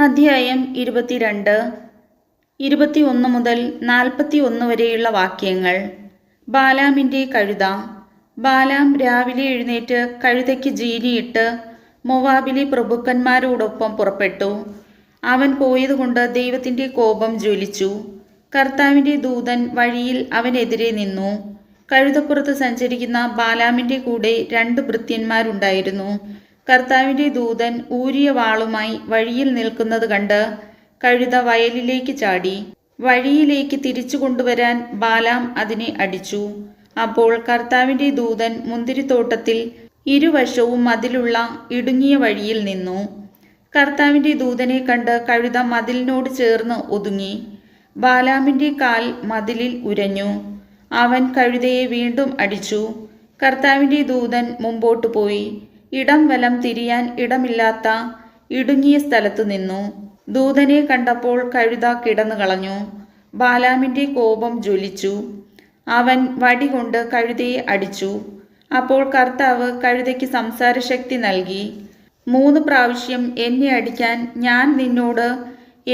അധ്യായം 22 21 മുതൽ 41 വരെയുള്ള വാക്യങ്ങൾ. ബാലാമിൻ്റെ കഴുത. ബാലാം രാവിലെ എഴുന്നേറ്റ് കഴുതയ്ക്ക് ജീനിയിട്ട് മോവാബിലെ പ്രഭുക്കന്മാരോടൊപ്പം പുറപ്പെട്ടു. അവൻ പോയതുകൊണ്ട് ദൈവത്തിൻ്റെ കോപം ജ്വലിച്ചു. കർത്താവിൻ്റെ ദൂതൻ വഴിയിൽ അവനെതിരെ നിന്നു. കഴുതപ്പുറത്ത് സഞ്ചരിക്കുന്ന ബാലാമിൻ്റെ കൂടെ 2 ഭൃത്യന്മാരുണ്ടായിരുന്നു. കർത്താവിൻ്റെ ദൂതൻ ഊരിയ വാളുമായി വഴിയിൽ നിൽക്കുന്നത് കണ്ട് കഴുത വയലിലേക്ക് ചാടി. വഴിയിലേക്ക് തിരിച്ചു കൊണ്ടുവരാൻ ബാലാം അതിനെ അടിച്ചു. അപ്പോൾ കർത്താവിൻ്റെ ദൂതൻ മുന്തിരിത്തോട്ടത്തിൽ ഇരുവശവും മതിലുള്ള ഇടുങ്ങിയ വഴിയിൽ നിന്നു. കർത്താവിൻ്റെ ദൂതനെ കണ്ട് കഴുത മതിലിനോട് ചേർന്ന് ഒതുങ്ങി. ബാലാമിൻ്റെ കാൽ മതിലിൽ ഉരഞ്ഞു. അവൻ കഴുതയെ വീണ്ടും അടിച്ചു. കർത്താവിൻ്റെ ദൂതൻ മുമ്പോട്ട് പോയി ഇടം വലം തിരിയാൻ ഇടമില്ലാത്ത ഇടുങ്ങിയ സ്ഥലത്തു നിന്നു. ദൂതനെ കണ്ടപ്പോൾ കഴുത കിടന്നു കളഞ്ഞു. ബാലാമിൻ്റെ കോപം ജ്വലിച്ചു. അവൻ വടികൊണ്ട് കഴുതയെ അടിച്ചു. അപ്പോൾ കർത്താവ് കഴുതയ്ക്ക് സംസാരശക്തി നൽകി. 3 പ്രാവശ്യം എന്നെ അടിക്കാൻ ഞാൻ നിന്നോട്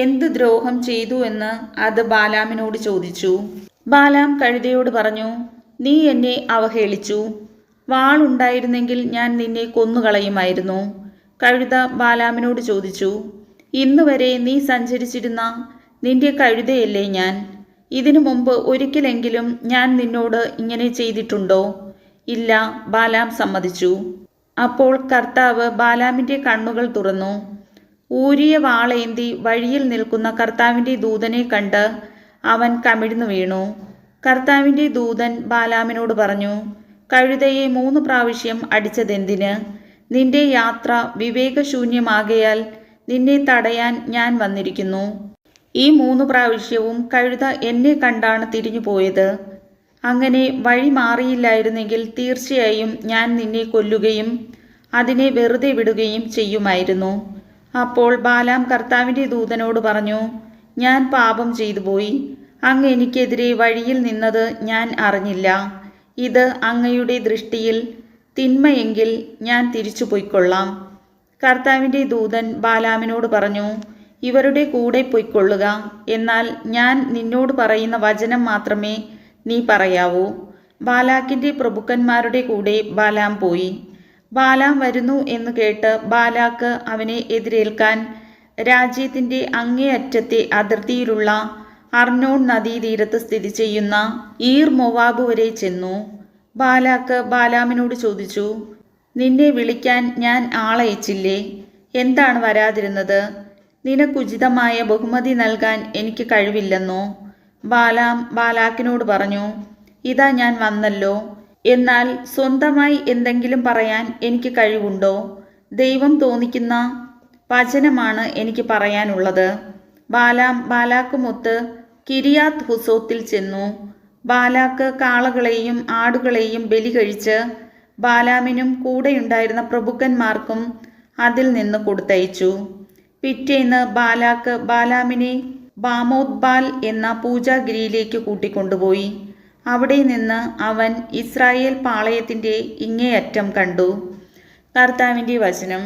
എന്ത് ദ്രോഹം ചെയ്തു എന്ന് അത് ബാലാമിനോട് ചോദിച്ചു. ബാലാം കഴുതയോട് പറഞ്ഞു, നീ എന്നെ അവഹേളിച്ചു. വാളുണ്ടായിരുന്നെങ്കിൽ ഞാൻ നിന്നെ കൊന്നുകളയുമായിരുന്നു. കഴുത ബാലാമിനോട് ചോദിച്ചു, ഇന്നുവരെ നീ സഞ്ചരിച്ചിരുന്ന നിന്റെ കഴുതയല്ലേ ഞാൻ? ഇതിനു മുമ്പ് ഒരിക്കലെങ്കിലും ഞാൻ നിന്നോട് ഇങ്ങനെ ചെയ്തിട്ടുണ്ടോ? ഇല്ല, ബാലാം സമ്മതിച്ചു. അപ്പോൾ കർത്താവ് ബാലാമിൻ്റെ കണ്ണുകൾ തുറന്നു. ഊരിയ വാളേന്തി വഴിയിൽ നിൽക്കുന്ന കർത്താവിൻ്റെ ദൂതനെ കണ്ട് അവൻ കമിഴ്ന്നു വീണു. കർത്താവിൻ്റെ ദൂതൻ ബാലാമിനോട് പറഞ്ഞു, കഴുതയെ 3 പ്രാവശ്യം അടിച്ചതെന്തിന്? നിന്റെ യാത്ര വിവേകശൂന്യമാകയാൽ നിന്നെ തടയാൻ ഞാൻ വന്നിരിക്കുന്നു. ഈ 3 പ്രാവശ്യവും കഴുത എന്നെ കണ്ടാണ് തിരിഞ്ഞു പോയത്. അങ്ങനെ വഴി മാറിയില്ലായിരുന്നെങ്കിൽ തീർച്ചയായും ഞാൻ നിന്നെ കൊല്ലുകയും അതിനെ വെറുതെ വിടുകയും ചെയ്യുമായിരുന്നു. അപ്പോൾ ബാലാം കർത്താവിൻ്റെ ദൂതനോട് പറഞ്ഞു, ഞാൻ പാപം ചെയ്തു പോയി. അങ്ങ് എനിക്കെതിരെ വഴിയിൽ നിന്നത് ഞാൻ അറിഞ്ഞില്ല. ഇത് അങ്ങയുടെ ദൃഷ്ടിയിൽ തിന്മയെങ്കിൽ ഞാൻ തിരിച്ചു പൊയ്ക്കൊള്ളാം. കർത്താവിൻ്റെ ദൂതൻ ബാലാമിനോട് പറഞ്ഞു, ഇവരുടെ കൂടെ പൊയ്ക്കൊള്ളുക. എന്നാൽ ഞാൻ നിന്നോട് പറയുന്ന വചനം മാത്രമേ നീ പറയാവൂ. ബാലാക്കിൻ്റെ പ്രഭുക്കന്മാരുടെ കൂടെ ബാലാം പോയി. ബാലാം വരുന്നു എന്ന് കേട്ട് ബാലാക്ക് അവനെ എതിരേൽക്കാൻ രാജ്യത്തിൻ്റെ അങ്ങേയറ്റത്തെ അതിർത്തിയിലുള്ള അർണോൺ നദീതീരത്ത് സ്ഥിതി ചെയ്യുന്ന ഈർ മോവാബ് വരെ ചെന്നു. ബാലാക്ക് ബാലാമിനോട് ചോദിച്ചു, നിന്നെ വിളിക്കാൻ ഞാൻ ആളയച്ചില്ലേ? എന്താണ് വരാതിരുന്നത്? നിനക്കുചിതമായ ബഹുമതി നൽകാൻ എനിക്ക് കഴിവില്ലെന്നോ? ബാലാം ബാലാക്കിനോട് പറഞ്ഞു, ഇതാ ഞാൻ വന്നല്ലോ. എന്നാൽ സ്വന്തമായി എന്തെങ്കിലും പറയാൻ എനിക്ക് കഴിവുണ്ടോ? ദൈവം തോന്നിക്കുന്ന വചനമാണ് എനിക്ക് പറയാനുള്ളത്. ബാലാം ബാലാക്കുമൊത്ത് കിരിയാത്ത് ഹുസോത്തിൽ ചെന്നു. ബാലാക്ക് കാളകളെയും ആടുകളെയും ബലി കഴിച്ച് ബാലാമിനും കൂടെയുണ്ടായിരുന്ന പ്രഭുക്കന്മാർക്കും അതിൽ നിന്ന് കൊടുത്തയച്ചു. പിറ്റേന്ന് ബാലാക്ക് ബാലാമിനെ ബാമോത്ബാൽ എന്ന പൂജാഗിരിയിലേക്ക് കൂട്ടിക്കൊണ്ടുപോയി. അവിടെ നിന്ന് അവൻ ഇസ്രായേൽ പാളയത്തിൻ്റെ ഇങ്ങേയറ്റം കണ്ടു. കർത്താവിൻ്റെ വചനം.